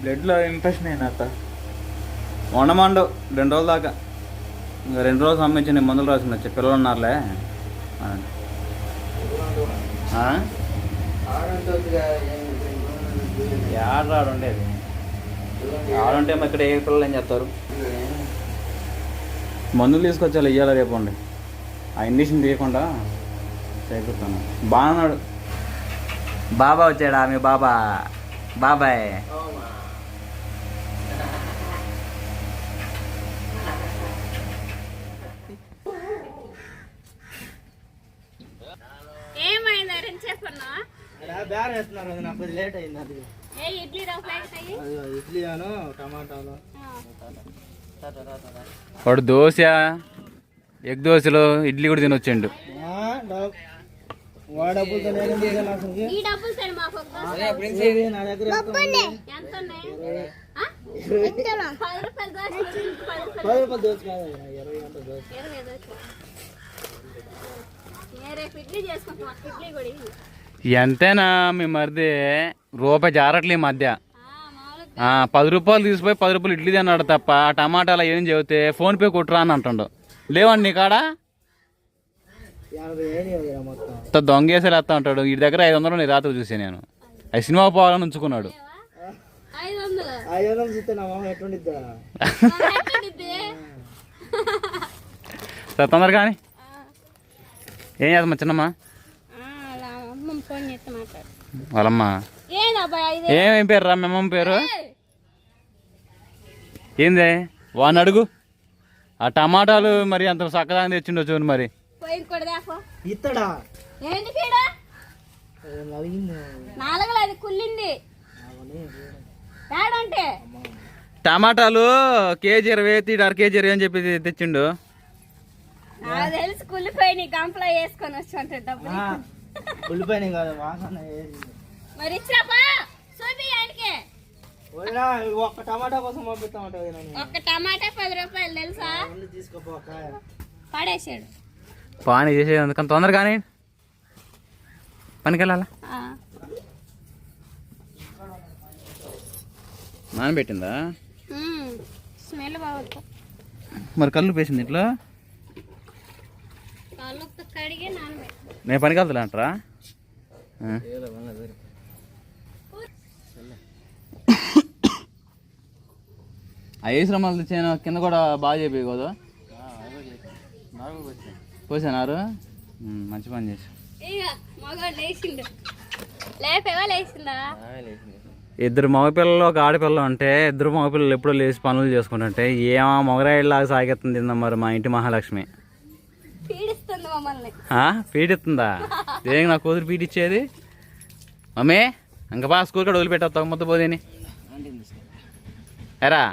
బ్లడ్లో ఇన్ఫెక్షన్ అయింది అత్త. వండమండు 2 రోజుల దాకా. ఇంకా 2 రోజులు సంబంధించి మందులు రాసింది వచ్చి పిల్లలు ఉన్నారులే. ఆడు ఉండేది ఆడుంటే మరి ఇక్కడ ఏ పిల్లలు ఏం చేస్తారు? మందులు తీసుకొచ్చాలి ఇవ్వాలి రేపు ఉండి. ఆ ఇండిషన్ తీయకుండా చేకూరుతాను. బాగున్నాడు. బాబా వచ్చాడా మీ బాబా? బాబాయ్ వాడు దోశ ఎగ్ దోశలు ఇడ్లీ కూడా తినొచ్చిండు. ఎంతైనా మీ మరిది రూపాయి జారట్లే మధ్య. 10 రూపాయలు తీసిపోయి 10 రూపాయలు ఇడ్లీ తిన్నాడు తప్ప టమాటాలు ఏం చెబితే ఫోన్పే కొట్టురా అని అంటుండు. లేవండి నీ కాడ దొంగేసేలు వేస్తా ఉంటాడు. వీడి దగ్గర 500 నేను రాత్రి చూసాను నేను. అది సినిమా పోవాలని ఉంచుకున్నాడు. సరే తొందర కానీ ఏం చేద్దామా చిన్నమ్మా? వాళ్ళమ్మ ఏమేం పేరు రా? మేమమ్మ పేరు ఏంది? వాడిని అడుగు. ఆ టమాటాలు మరి అంత చక్కగా తెచ్చిండో చూడు. మరి టమాటాలు కేజీ 20 అర కేజీ 20 అని చెప్పి తెచ్చిండు. ఒక్క టమాటా కోసం ఒక్క టమాటా 10 రూపాయలు తెలుసా? పడేసాడు. పానీ చేసేది అందుకని తొందర కానీ పనికి వెళ్ళాలా? నానబెట్టిందా? స్మెల్ బాగుంది. మరి కళ్ళు పేసింది ఇట్లా. నేను పనికి వెళ్తా అంటారా? ఐశ్రమాలు తెచ్చాను కింద కూడా బాగా చెప్పి కదా పోసానారు. మంచి పని చేసి. ఇద్దరు మగపిల్లలు ఒక ఆడపిల్లలు అంటే ఇద్దరు మగపిల్లలు ఎప్పుడో లేచి పనులు చేసుకుంటుంటే ఏమో మొగరాయిలాగా సాగెత్తుంది మరి మా ఇంటి మహాలక్ష్మి. పీడిస్తుందా? ఏం నా కూతురు పీడిచ్చేది? మమ్మీ ఇంకా బాగా స్కూల్ కూడా వదిలిపెట్టా మొత్తం పోదేని ఎరా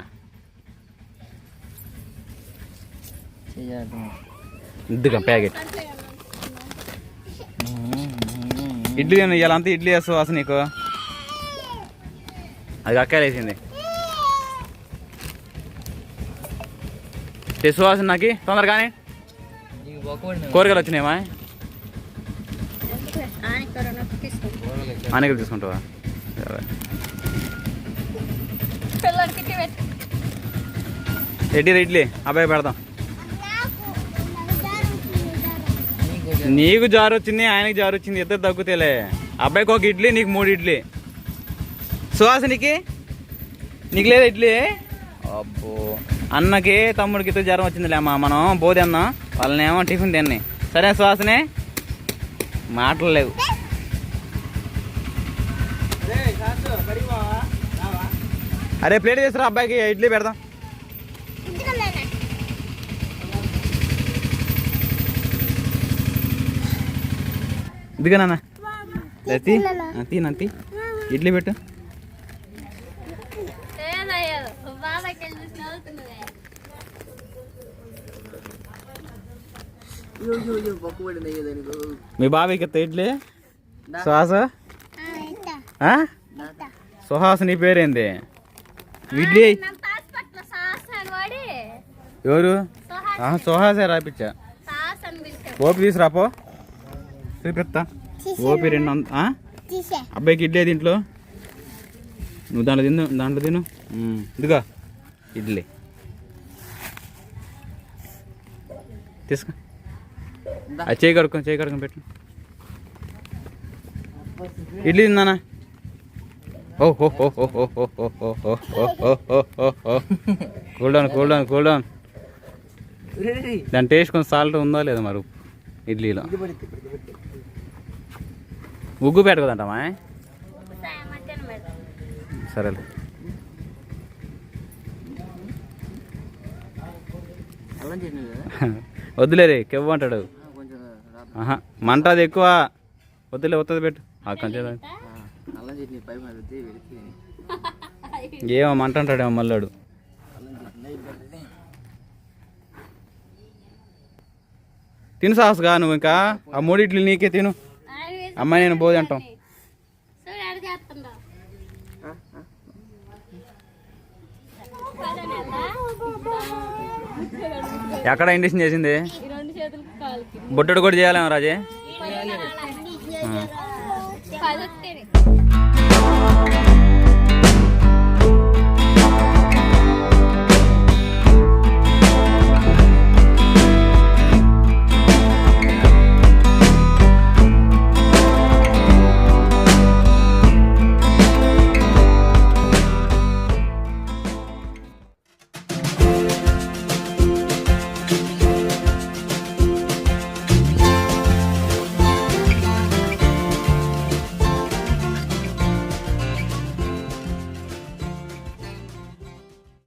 ఇద్దుగా ప్యాకెట్ ఇడ్లీ ఇవాళంతా ఇడ్లీ వేస్తావు అసలు నీకు. అది అక్కాయలు వేసింది. సువాసన నాకు తొందరగానే కూరగాయలు వచ్చినాయమ్మా. ఆనకలు తీసుకుంటావా? ఇడ్లీ అబ్బాయి పెడతాం. నీకు జారు వచ్చింది ఆయనకి జారు వచ్చింది. ఇద్దరు తగ్గుతేలే. అబ్బాయికి ఒక ఇడ్లీ నీకు 3 ఇడ్లీ. సువాసనికి నీకు లేదా ఇడ్లీ? అబ్బో అన్నకి తమ్ముడికి ఇద్దరు జ్వరం వచ్చిందిలే అమ్మా. మనం బోధి అన్నాం వాళ్ళని ఏమో టిఫిన్ తిన్నాయి. సరే సువాసనే మాటలు లేవు. అరే ప్లేట్ చేస్తారా అబ్బాయికి ఇడ్లీ పెడదాం. ఇదిగా తీ ఇడ్లీ పెట్టు. మీ బాబాయ్కి ఇడ్లీ శ్వాస సుహాస్ నీ పేరేంది? ఇడ్లీ ఎవరు? సుహాసే రాపిచ్చా. ఓపి తీసురాపో చూపిస్తా. ఓపి 200. అబ్బాయికి ఇడ్లీ దీంట్లో నువ్వు దాంట్లో తిను ఇదిగా ఇడ్లీ తీసుకో. అది చేయి కడుక్కొని పెట్టు. ఇడ్లీ తిందానా? ఓహో కూల్ డౌన్. దాని టేస్ట్ కొంచెం సాల్ట్ ఉందా లేదా మరి ఇడ్లీలో? ఉగ్గు పెట్టుకోదంటామా? సరేలే. వద్దులేరే కెవ్వు అంటాడు. మంట అది ఎక్కువ. వద్దులే వస్తుంది పెట్టు. ఏమో మంట అంటాడేమో మళ్ళాడు. తిను సాహస్గా నువ్వు ఇంకా ఆ మూడిట్లు నీకే తిను. అమ్మాయి నేను బోధి అంటాం. ఎక్కడ ఇండిషన్ చేసింది? బొట్టడు కూడా చేయాలేమో రాజే.